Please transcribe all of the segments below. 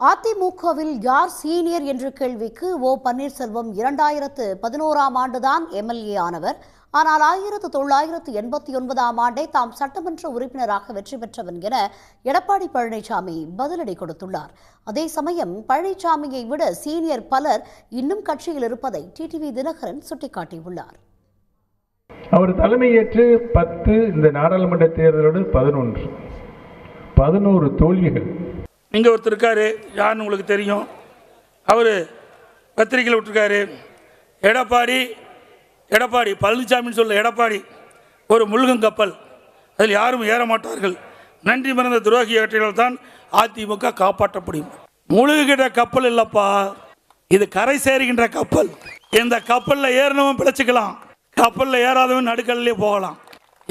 அதிமுகவில் யார் சீனியர் என்ற கேள்விக்கு ஓ பன்னீர்செல்வம் 2011ஆம் ஆண்டுதான் எம்எல்ஏ ஆனவர். ஆனால் 1989ஆம் ஆண்டே தாம் சட்டமன்ற உறுப்பினராக வெற்றி பெற்றவன் என எடப்பாடி பழனிசாமி பதிலடி கொடுத்துள்ளார். அதே சமயம் பழனிசாமியை விட சீனியர் பலர் இன்னும் கட்சியில் இருப்பதை டிடிவி தினகரன் சுட்டிக்காட்டியுள்ளார். அவர் தலைமையேற்று 10 இந்த நாடாளுமன்ற தேர்தலோடு 11 தோல்விகள். இங்கே ஒருத்தர் இருக்காரு, யாருன்னு உங்களுக்கு தெரியும். அவர் பத்திரிகையில் விட்டுருக்காரு, எடப்பாடி பழனிசாமின்னு சொல்ல எடப்பாடி ஒரு முழுகும் கப்பல், அதில் யாரும் ஏற மாட்டார்கள், நன்றி மறந்த துரோகிகள் தான் அதிமுக காப்பாற்ற முடியும். முழுகுகின்ற கப்பல் இல்லப்பா, இது கரை சேருகின்ற கப்பல். இந்த கப்பலில் ஏறினவன் பிழைச்சிக்கலாம், கப்பலில் ஏறாதவன் நடுக்கல்லே போகலாம்.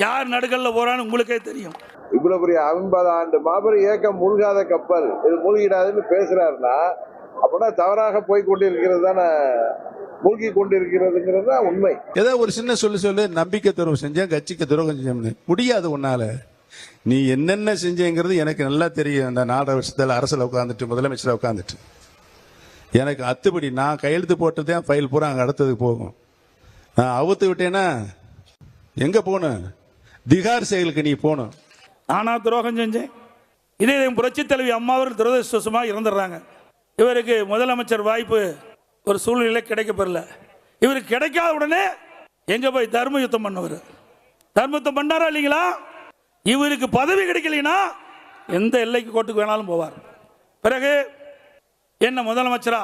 யார் நடுக்கல்ல போறான்னு உங்களுக்கே தெரியும். இவ்வளவு பெரிய 50 ஆண்டு மாபெரும் இயக்கம் மூழ்காத கப்பல் இது மூழ்கிடாதுன்னு பேசுறாருன்னா அப்படின்னா தவறாக போய் கொண்டிருக்கிறது தானே, மூழ்கி கொண்டிருக்கிறதுங்கிறது தான் உண்மை. ஏதோ ஒரு சின்ன சொல்லு நம்பிக்கை துரோகம் செஞ்சேன், கட்சிக்கு துரோகம் செஞ்சேன் முடியாது. உன்னால நீ என்னென்ன செஞ்சேங்கிறது எனக்கு நல்லா தெரியும். அந்த 4 வருஷத்துல அரசில் உட்காந்துட்டு முதலமைச்சரை உட்காந்துட்டு எனக்கு அத்துப்படி நான் கையெழுத்து போட்டதே ஃபைல் பூரா அங்கே அடுத்ததுக்கு போகும். நான் அவுத்து விட்டேன்னா எங்க போகணும்? திகார் செயலுக்கு நீ போகணும். நானா துரோகம் செஞ்சேன்? இதே புரட்சி தலைவி அம்மாவர்கள் துரதிருஷ்டவசமாக இறந்துடுறாங்க. இவருக்கு முதலமைச்சர் வாய்ப்பு ஒரு சூழ்நிலை கிடைக்கப்பெறல. இவருக்கு கிடைக்காத உடனே எங்க போய் தர்ம யுத்தம் பண்ணவர். தர்ம யுத்தம் பண்ணாரா இல்லைங்களா? இவருக்கு பதவி கிடைக்கலைன்னா எந்த எல்லைக்கு கோட்டுக்கு வேணாலும் போவார். பிறகு என்ன முதலமைச்சரா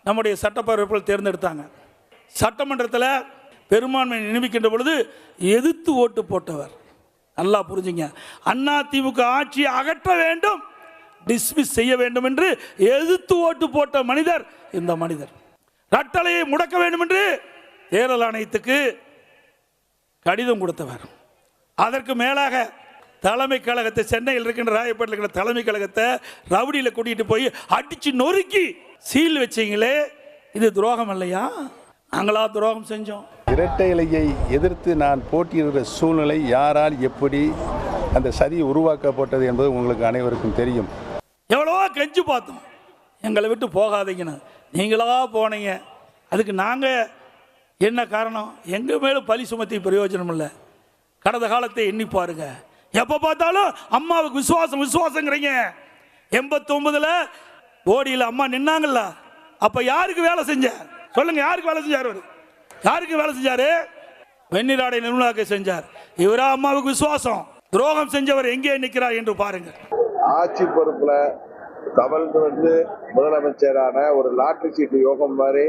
நம்முடைய சட்டப்பேரவைகள் தேர்ந்தெடுத்தாங்க. சட்டமன்றத்தில் பெரும்பான்மை நிரூபிக்கின்ற பொழுது எதிர்த்து ஓட்டு போட்டவர். நல்லா புரிஞ்சுங்க, அதிமுக ஆட்சியை அகற்ற வேண்டும், டிஸ்மிஸ் செய்ய வேண்டும் என்று எதிர்த்து ஓட்டு போட்ட மனிதர் இந்த மனிதர். ரட்டளையை முடக்க வேண்டும் என்று தேர்தல் ஆணையத்துக்கு கடிதம் கொடுத்தவர். அதற்கு மேலாக தலைமை கழகத்தை, சென்னையில் இருக்கின்ற ராயப்பேட்டில் இருக்கிற தலைமை கழகத்தை ரவுடியில் கூட்டிட்டு போய் அடிச்சு நொறுக்கி சீல் வச்சீங்களே, இது துரோகம் இல்லையா? நாங்களா துரோகம் செஞ்சோம்? இரட்டை இலையை எதிர்த்து நான் போட்டியிடுகிற சூழ்நிலை யாரால் எப்படி அந்த சதி உருவாக்கப்பட்டது என்பது உங்களுக்கு அனைவருக்கும் தெரியும். எவ்வளவோ கெஞ்சு பார்த்தோம், எங்களை விட்டு போகாதீங்கன்னு. நீங்களா போனீங்க. அதுக்கு நாங்கள் என்ன காரணம்? எங்கள் மேலும் பழி சுமத்தி பிரயோஜனம் இல்லை. கடந்த காலத்தை எண்ணி பாருங்க. எப்போ பார்த்தாலும் அம்மாவுக்கு விசுவாசங்கிறீங்க. 89ல் ஓடியில் அம்மா நின்னாங்கல்ல, அப்போ யாருக்கு வேலை செஞ்ச சொல்லுங்க? யாருக்கு வேலை செஞ்சார்? யாருக்கு வேலை செஞ்சாரு? வெண்ணிராடை நிர்மலாக்க செஞ்சார். இவரா அம்மாவுக்கு விசுவாசம்? துரோகம் செஞ்சவர் எங்கே நிற்கிறார் என்று பாருங்க. ஆட்சி பொறுப்புல தவழ்ந்து வந்து முதலமைச்சரான ஒரு லாட்டரி சீட்டு யோகம் மாதிரி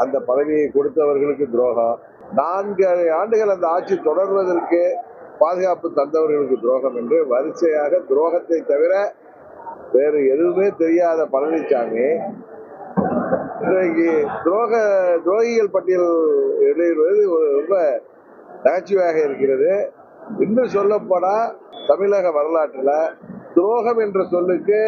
அந்த பதவியை கொடுத்தவர்களுக்கு துரோகம், 4 ஆண்டுகள் அந்த ஆட்சி தொடர்வதற்கு பாதுகாப்பு தந்தவர்களுக்கு துரோகம் என்று வரிசையாக துரோகத்தை தவிர வேறு எதுவுமே தெரியாத பழனிசாமி இன்றைக்கு துரோகிகள் பட்டியல் எழுதுவது ரொம்ப நகைச்சுவையாக இருக்கிறது. இன்னும் சொல்லப்போனா தமிழக வரலாற்றில் துரோகம் என்ற சொல்லுக்கு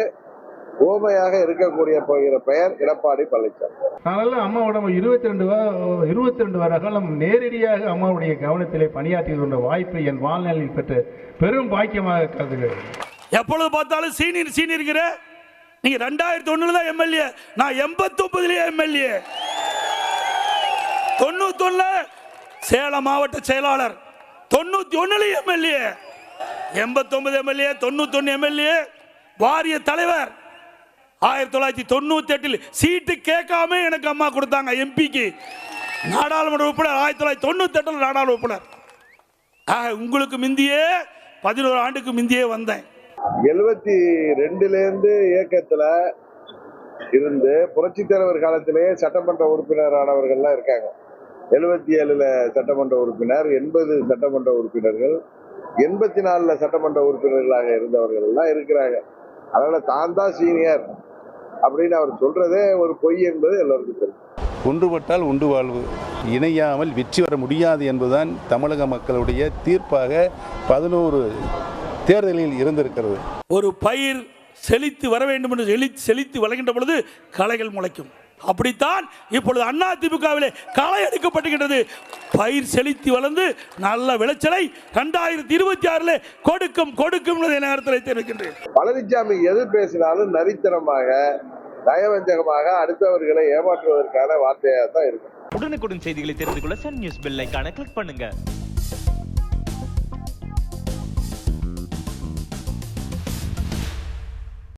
ஓமையாக இருக்கக்கூடிய போகிற பெயர் எடப்பாடி பழனிசாமி. அதனால அம்மாவோட 22 வருட காலம் நேரடியாக அம்மாவுடைய கவனத்திலே பணியாற்றி கொண்ட வாய்ப்பை என் வாழ்நாளில் பெற்ற பெரும் பாக்கியமாக கருதுகிறேன். எப்பொழுது பார்த்தாலும் சீனியர். நீங்க 2001 தான் எம்எல்ஏ, நான் 89 எம்எல்ஏ, 91 சேலம் மாவட்ட செயலாளர், 91 எம்எல்ஏ, 89 எம்எல்ஏ, 91 எம்எல்ஏ, வாரிய தலைவர். 1998 சீட்டு கேட்காம எனக்கு அம்மா கொடுத்தாங்க எம்பிக்கு, நாடாளுமன்ற உறுப்பினர். 1998 நாடாளுமன்ற உறுப்பினர். உங்களுக்கு முந்தியே 11 ஆண்டுக்கு முந்தியே வந்தேன். 72 இயக்கத்துல இருந்து புரட்சி தலைவர் காலத்திலேயே சட்டமன்ற உறுப்பினரானவர்கள்லாம் இருக்காங்க. 77 சட்டமன்ற உறுப்பினர், 80 சட்டமன்ற உறுப்பினர்கள், 84 சட்டமன்ற உறுப்பினர்களாக இருந்தவர்கள் எல்லாம் இருக்கிறாங்க. அதனால தான் சீனியர் அப்படின்னு அவர் சொல்றதே ஒரு பொய் என்பது எல்லாருக்கும் தெரியும். ஒன்றுபட்டால் உண்டு வாழ்வு, இணையாமல் வெற்றி வர முடியாது என்பதுதான் தமிழக மக்களுடைய தீர்ப்பாக 11 தேர்தலில் இருந்திருக்கிறது. ஒரு பயிர் செழித்து வர வேண்டும் என்று செழித்து வளர்கின்ற பொழுது களைகள் முளைக்கும். அப்படித்தான் இப்பொழுது அதிமுகவிலே களை எடுக்கப்பட்டுகின்றது. பயிர் செழித்து வளர்ந்து நல்ல விளைச்சலை 2026 கொடுக்கும் நேரத்தில் தெரிவிக்கின்றேன். பழனிசாமி எது பேசினாலும் நரித்தனமாக நயவஞ்சகமாக அடுத்தவர்களை ஏமாற்றுவதற்கான வார்த்தையாக தான் இருக்கும். உடனுக்குடன் செய்திகளை தெரிந்து கொள்ள சன் நியூஸ் பெல் ஐகானை கிளிக் பண்ணுங்க.